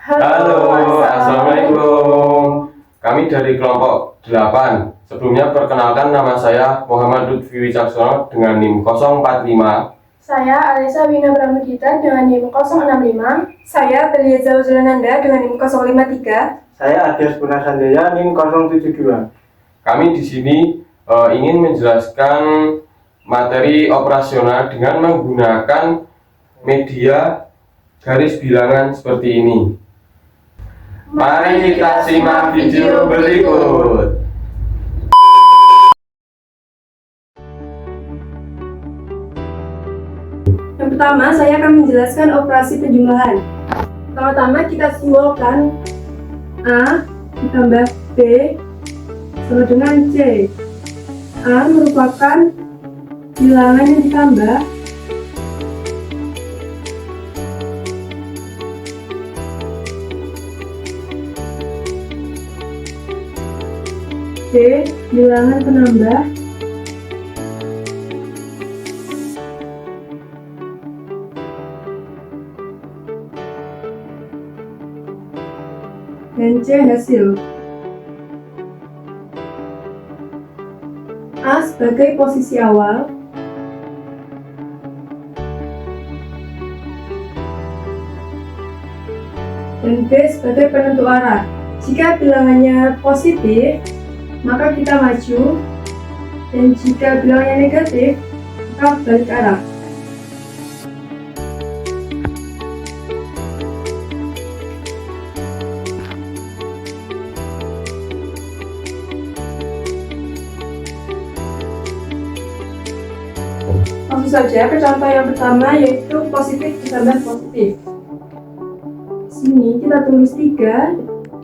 Halo, Assalamualaikum. Kami dari kelompok 8. Sebelumnya perkenalkan, nama saya Muhammad Lutfi Wicaksono dengan NIM 045. Saya Alisa Wina Pramudita dengan NIM 065. Saya Beliza Uzulananda dengan NIM 053. Saya Adias Punasandaya NIM 072. Kami di sini ingin menjelaskan materi operasional dengan menggunakan media garis bilangan seperti ini. Mari kita simak video berikut. Yang pertama, saya akan menjelaskan operasi penjumlahan. Pertama-tama kita simbolkan A ditambah B sama dengan C. A merupakan bilangan yang ditambah, B bilangan penambah, dan C hasil. A sebagai posisi awal, dan B sebagai penentu arah. Jika bilangannya positif, maka kita maju, dan jika bilangannya negatif, maka balik arah. Langsung saja ke contoh yang pertama, yaitu positif ditambah positif. Sini kita tulis 3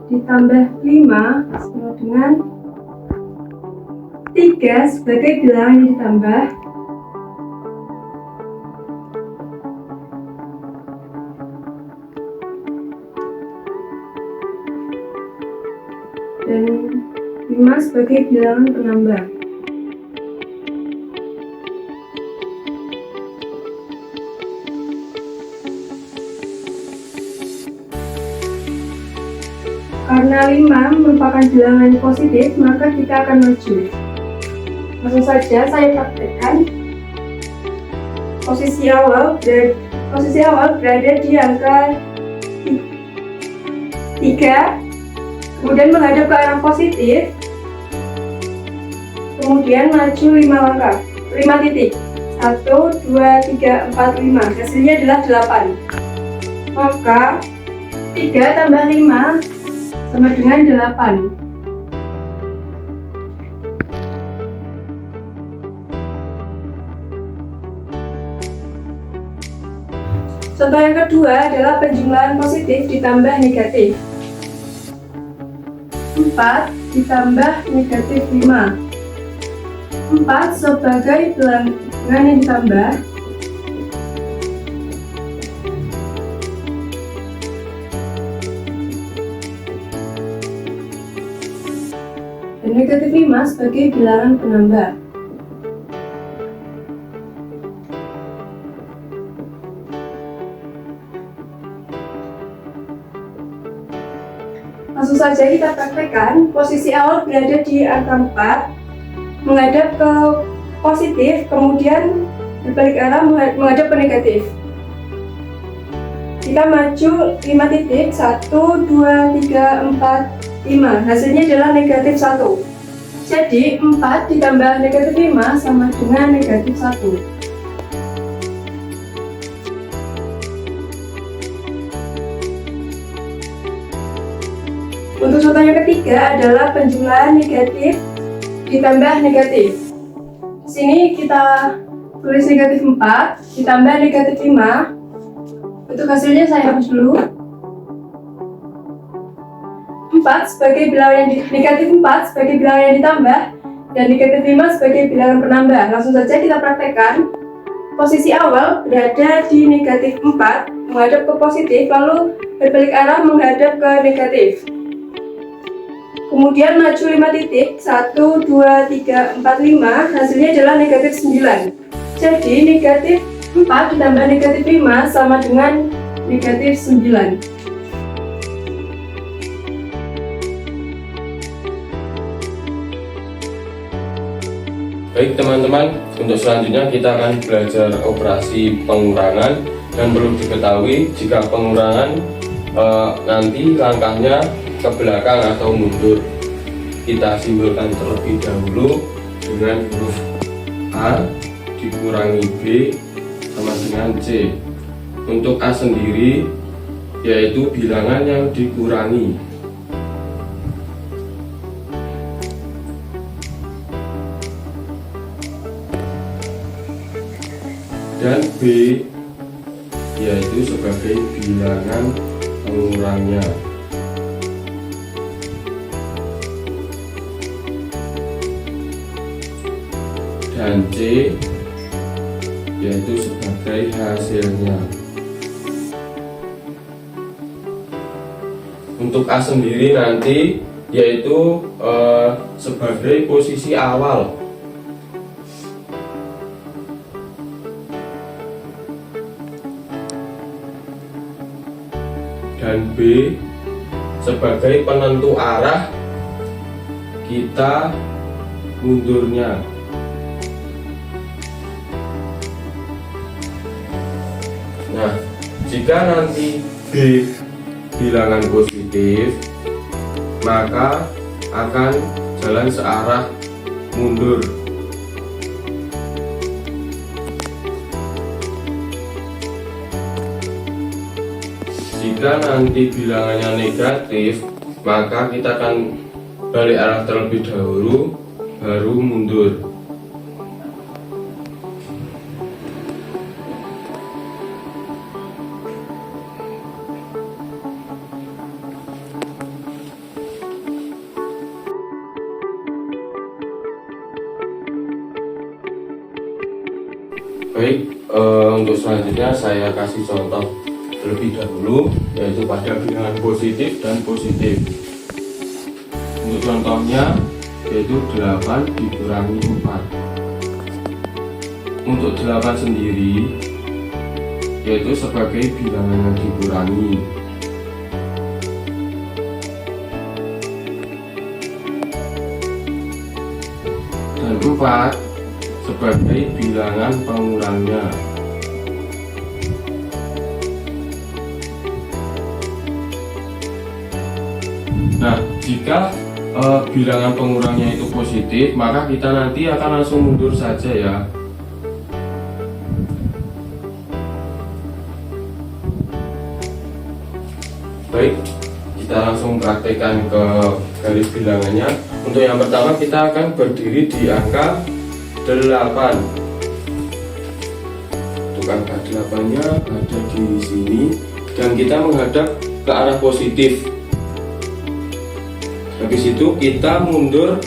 ditambah 5 sama dengan 3 sebagai bilangan yang ditambah, dan 5 sebagai bilangan penambah. Karena 5 merupakan bilangan positif, maka kita akan maju. Langsung saja saya praktekkan. Posisi awal berada di angka 3, kemudian menghadap ke arah positif, kemudian maju 5 langkah, 5 titik. 1, 2, 3, 4, 5. Hasilnya adalah 8. Maka 3 tambah 5 sama dengan 8. Contoh yang kedua adalah penjumlahan positif ditambah negatif. 4 ditambah negatif 5. 4 sebagai bilangan yang ditambah, dan negatif 5 sebagai bilangan penambah. Langsung saja kita praktekkan. Posisi awal berada di angka 4, menghadap ke positif, kemudian berbalik arah menghadap ke negatif. Kita maju 5 titik, 1, 2, 3, 4, 5. Hasilnya adalah negatif 1. Jadi 4 ditambah negatif 5 sama dengan negatif 1. Untuk contoh yang ketiga adalah penjumlahan negatif ditambah negatif. Sini kita tulis negatif 4 ditambah negatif 5. Untuk hasilnya saya hapus dulu. 4 sebagai bilangan negatif 4 sebagai bilangan yang ditambah, dan negatif 5 sebagai bilangan penambah. Langsung saja kita praktekkan. Posisi awal berada di negatif 4, menghadap ke positif, lalu berbalik arah menghadap ke negatif. Kemudian maju 5 titik, 1, 2, 3, 4, 5. Hasilnya adalah negatif 9. Jadi negatif 4 ditambah negatif 5 sama dengan negatif 9. Baik teman-teman, untuk selanjutnya kita akan belajar operasi pengurangan. Dan perlu diketahui jika pengurangan nanti langkahnya ke belakang atau mundur. Kita simbolkan terlebih dahulu dengan huruf A dikurangi B sama dengan C. Untuk A sendiri yaitu bilangan yang dikurangi. Dan B yaitu sebagai bilangan pengurangnya. Dan C yaitu sebagai hasilnya. Untuk A sendiri nanti yaitu sebagai posisi awal. Dan B sebagai penentu arah kita mundurnya. Nah, jika nanti B bilangan positif, maka akan jalan searah mundur. Jika nanti bilangannya negatif, maka kita akan balik arah terlebih dahulu, baru mundur. Baik, untuk selanjutnya saya kasih contoh terlebih dahulu, yaitu pada bilangan positif dan positif. Untuk contohnya yaitu 8 dikurangi 4. Untuk 8 sendiri yaitu sebagai bilangan yang dikurangi. Dan 4 sebagai bilangan pengurangnya. Nah, jika bilangan pengurangnya itu positif, maka kita nanti akan langsung mundur saja ya. Baik, kita langsung praktekkan ke garis bilangannya. Untuk yang pertama kita akan berdiri di angka 8. Untuk angka 8-nya ada di sini dan kita menghadap ke arah positif. Habis itu kita mundur,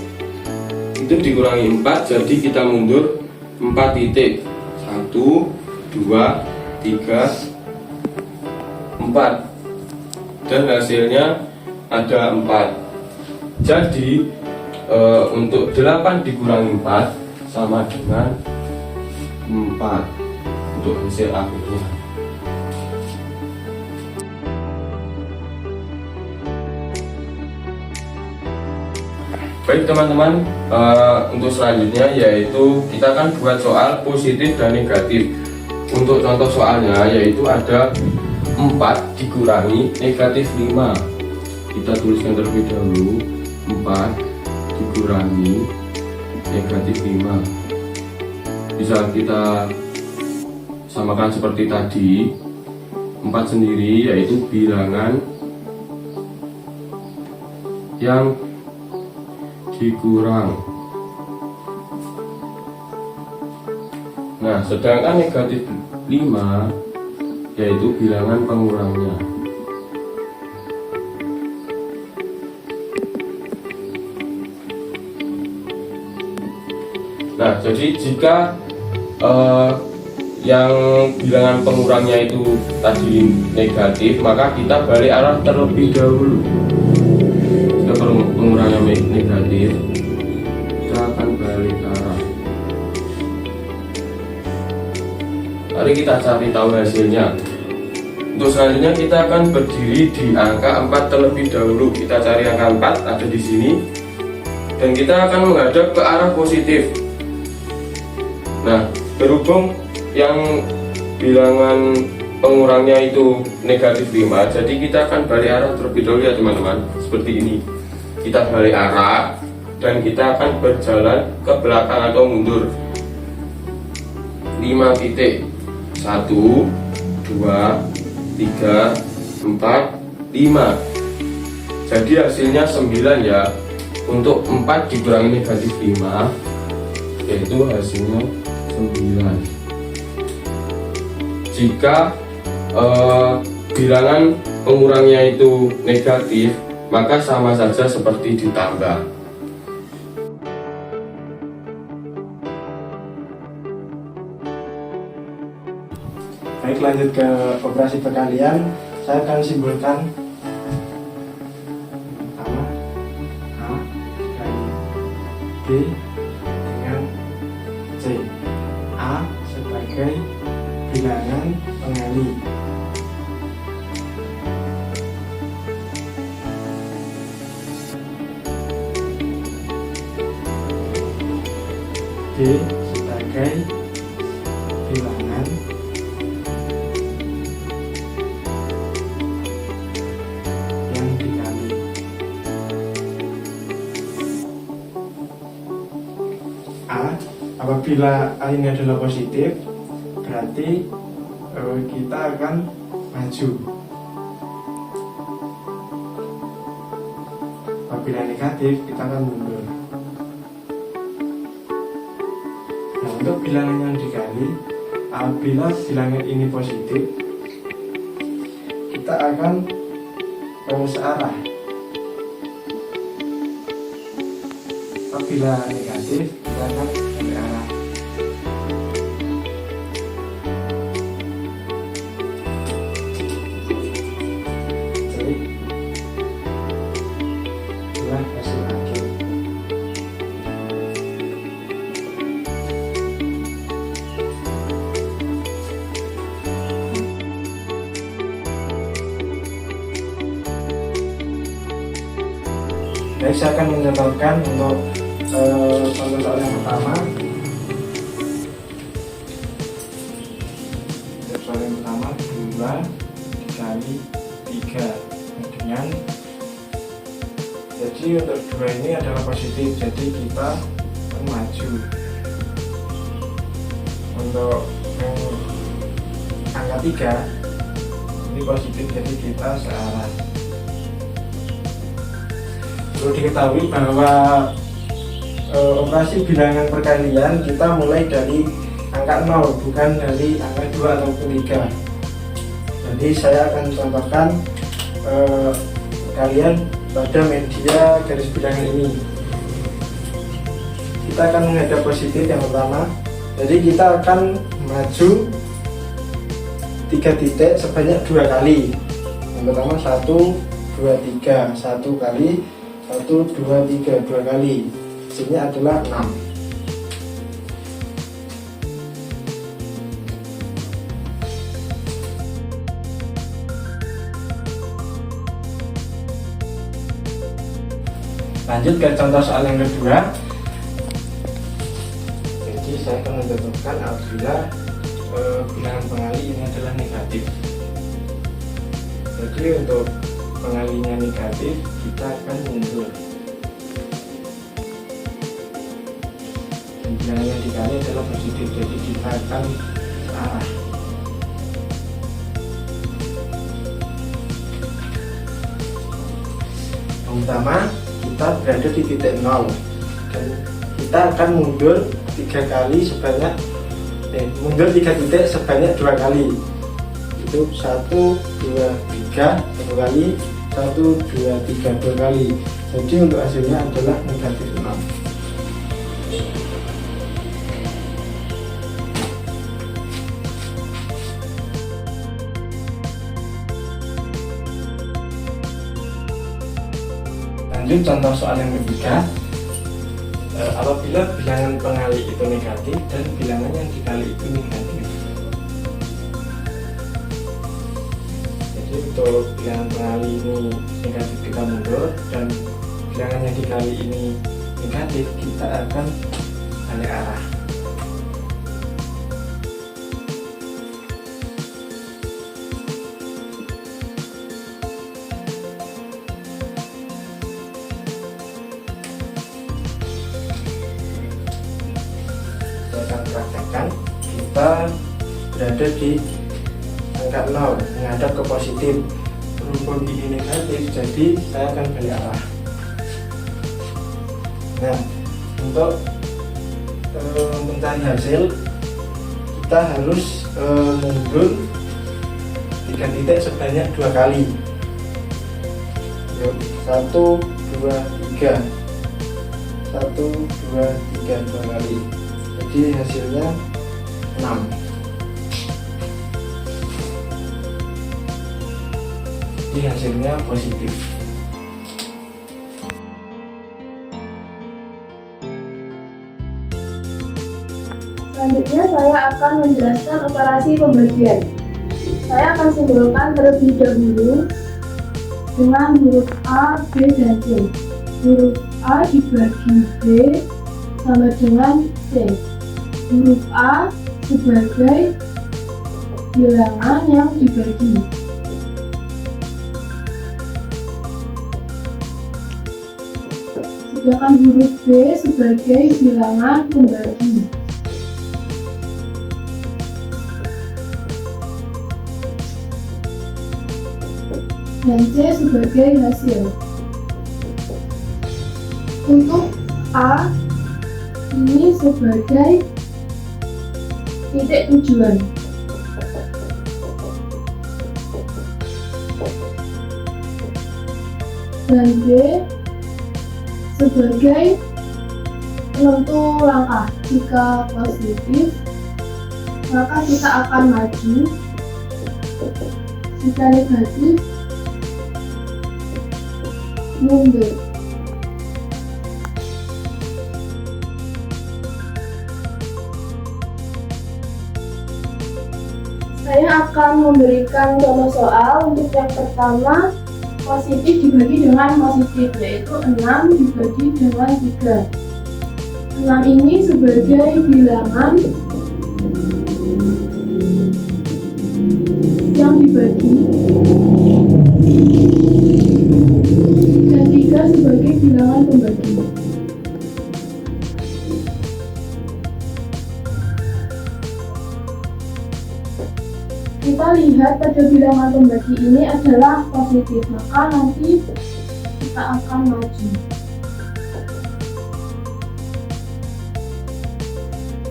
itu dikurangi 4, jadi kita mundur 4 titik. 1, 2, 3, 4. Dan hasilnya ada 4. Jadi untuk 8 dikurangi 4 sama dengan 4 untuk hasil akhirnya. Baik teman-teman, untuk selanjutnya yaitu kita akan buat soal positif dan negatif. Untuk contoh soalnya yaitu ada 4 dikurangi negatif 5. Kita tuliskan terlebih dahulu 4 dikurangi negatif 5. Bisa kita samakan seperti tadi. 4 sendiri yaitu bilangan yang dikurang. Nah, sedangkan negatif 5 yaitu bilangan pengurangnya. Nah, jadi jika yang bilangan pengurangnya itu tadi negatif, maka kita balik arah terlebih dahulu. Jika pengurangnya negatif, kita akan balik arah. Mari kita cari tahu hasilnya. Untuk selanjutnya kita akan berdiri di angka 4 terlebih dahulu. Kita cari angka 4 ada di sini, dan kita akan menghadap ke arah positif. Nah, berhubung yang bilangan pengurangnya itu negatif 5, jadi kita akan balik arah terlebih dahulu ya teman-teman. Seperti ini, kita balik arah dan kita akan berjalan ke belakang atau mundur 5 titik. 1, 2, 3, 4, 5. Jadi hasilnya 9 ya. Untuk 4 dikurangi negatif 5, yaitu hasilnya 9. Jika bilangan pengurangnya itu negatif, maka sama saja seperti ditambah. Baik, lanjut ke operasi perkalian. Saya akan simpulkan pertama A kali B dengan C. A sebagai bilangan pengali, B sebagai bilangan yang dikali. A, apabila A ini adalah positif, berarti kita akan maju. Apabila negatif, kita akan mundur. Nah, untuk bilangan yang dikali, apabila bilangan ini positif, kita akan searah. Apabila negatif, kita akan balik arah. Jadi, itulah hasil akhir. Baik, saya akan mencontohkan untuk contoh soal yang pertama. Untuk soal yang pertama, 2 dikali 3 dengan, jadi untuk 2 ini adalah positif, jadi kita akan maju. Untuk angka 3 ini positif, jadi kita searah. Perlu diketahui bahwa operasi bilangan perkalian kita mulai dari angka 0, bukan dari angka 2 ataupun 3. Jadi saya akan contohkan perkalian pada media garis bilangan ini. Kita akan menghadap positif yang pertama, jadi kita akan maju 3 titik sebanyak 2 kali. Yang pertama 1, 2, 3, 1 kali, 1, 2, 3, 2 kali. Hasilnya adalah 6. Lanjut ke contoh soal yang kedua. Jadi saya akan mencontohkan apabila bilangan pengali ini adalah negatif. Jadi untuk pengalinya negatif, kita akan mundur. Dan bilangan yang dikali adalah positif, jadi kita akan searah. Yang pertama, kita berada di titik 0 dan kita akan mundur 3 kali sebanyak mundur 3 titik sebanyak 2 kali. Itu 1, 2, 3 1 kali, 1, 2, 3 2 kali. Jadi untuk hasilnya adalah negatif 6. Lanjut contoh soal yang ketiga. Apabila bilangan pengali itu negatif dan bilangan yang dikali itu negatif. Jadi untuk bilangan pengali ini negatif, kita mundur, dan bilangan yang dikali ini negatif, kita akan balik arah. kita berada di angka 0 menghadap ke positif. Berhubung ini negatif, jadi saya akan balik arah. Nah, untuk mencari hasil kita harus mundur 3 titik sebanyak 2 kali. Yuk, 1, 2, 3. 1, 2, 3, 2 kali. Jadi hasilnya 6. Jadi hasilnya positif. Selanjutnya saya akan menjelaskan operasi pembagian. Saya akan simbolkan terlebih dahulu dengan huruf A, B, dan C. Huruf A dibagi B sama dengan C. Huruf A sebagai bilangan yang dibagi. Sedangkan huruf B sebagai bilangan pembagi. Dan C sebagai hasil. Untuk A ini sebagai titik tujuan. Dan B sebagai penentu langkah. Jika positif, maka kita akan maju. Jika negatif, mundur. Saya akan memberikan contoh soal. Untuk yang pertama, positif dibagi dengan positif, yaitu 6 dibagi dengan 3. 6 ini sebagai bilangan yang dibagi, dan 3 sebagai bilangan pembagi. Kita lihat pada bilangan pembagi ini adalah positif, maka nanti kita akan maju.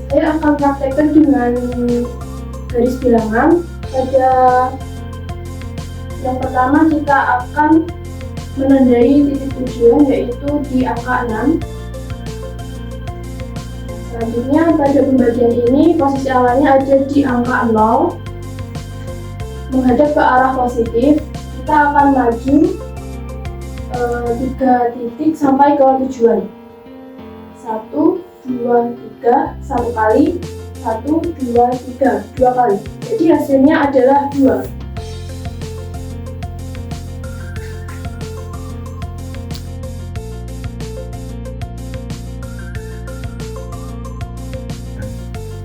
Saya akan praktekkan dengan garis bilangan. Pada yang pertama kita akan menandai titik tujuan, yaitu di angka 6. Selanjutnya pada pembagian ini posisi awalnya ada di angka 0 menghadap ke arah positif. Kita akan maju 3 titik sampai ke tujuan. 1, 2, 3, 1 kali. 1, 2, 3, 2 kali. Jadi hasilnya adalah 2.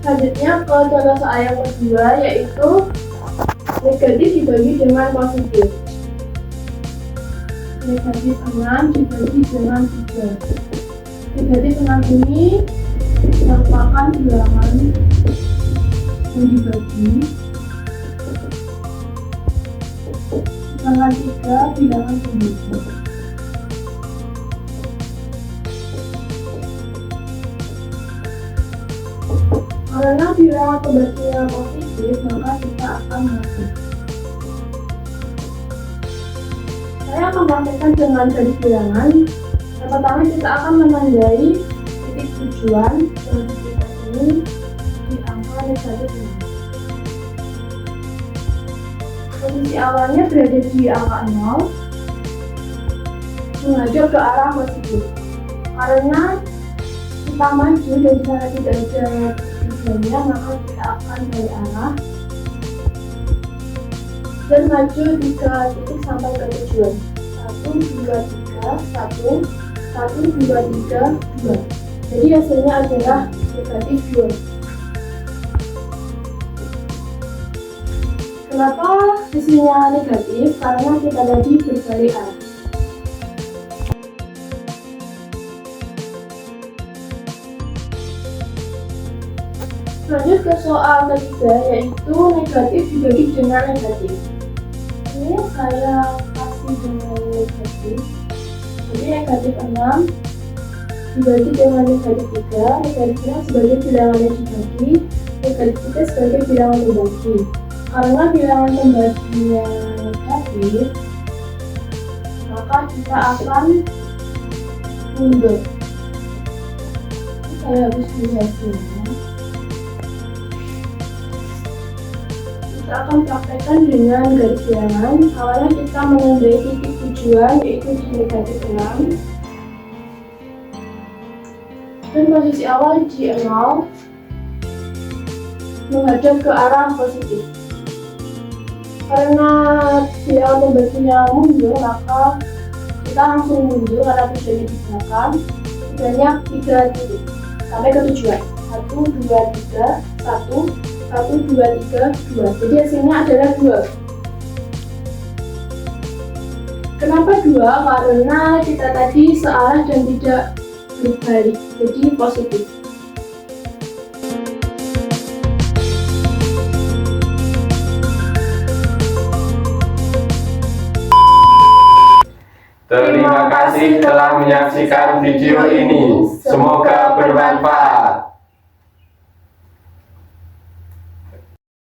Selanjutnya ke contoh soal yang kedua, yaitu negatif dibagi dengan positif. Negatif 6 dibagi dengan 3. Negatif 6 ini merupakan bilangan yang dibagi, sedangkan 3 bilangan pembagi. Karena bilangan pembaginya positif, maka kita akan maju. Saya akan praktekkan dengan garis bilangan. Yang pertama kita akan menandai titik tujuan yang kita ini di angka negatif 6. Posisi awalnya berada di angka 0 menghadap ke arah positif. Karena kita maju dan di sana tidak ada tujuannya, maka kita akan balik arah dan maju 3 titik sampai ke tujuan. 1, 2, 3, 1, 1, 2, 3, 2. Jadi hasilnya adalah negatif 2. Kenapa hasilnya negatif? Karena kita tadi berbalik arah. Lanjut ke soal ketiga, yaitu negatif dibagi dengan negatif. Ini saya kasih dengan negatif. Jadi negatif 6 dibagi dengan negatif 3, negatifnya sebagai bilangan yang dibagi, negatif 3 sebagai bilangan pembagi. Karena bilangan pembaginya negatif, maka kita akan mundur. Saya harus hasilnya. Kita akan praktekkan dengan garis bilangan. Awalnya kita menandai titik tujuan, yaitu di negatif 6, dan posisi awal di 0 menghadap ke arah positif. Karena bilangan pembaginya mundur, maka kita langsung mundur karena tujuannya di belakang sebanyak 3 titik sampai ke tujuan. 1, 2, 3, 1, 1, 2, 3, 2. Jadi hasilnya adalah 2. Kenapa 2? Karena kita tadi searah dan tidak berbalik, jadi positif. Terima kasih telah menyaksikan video ini. Semoga bermanfaat.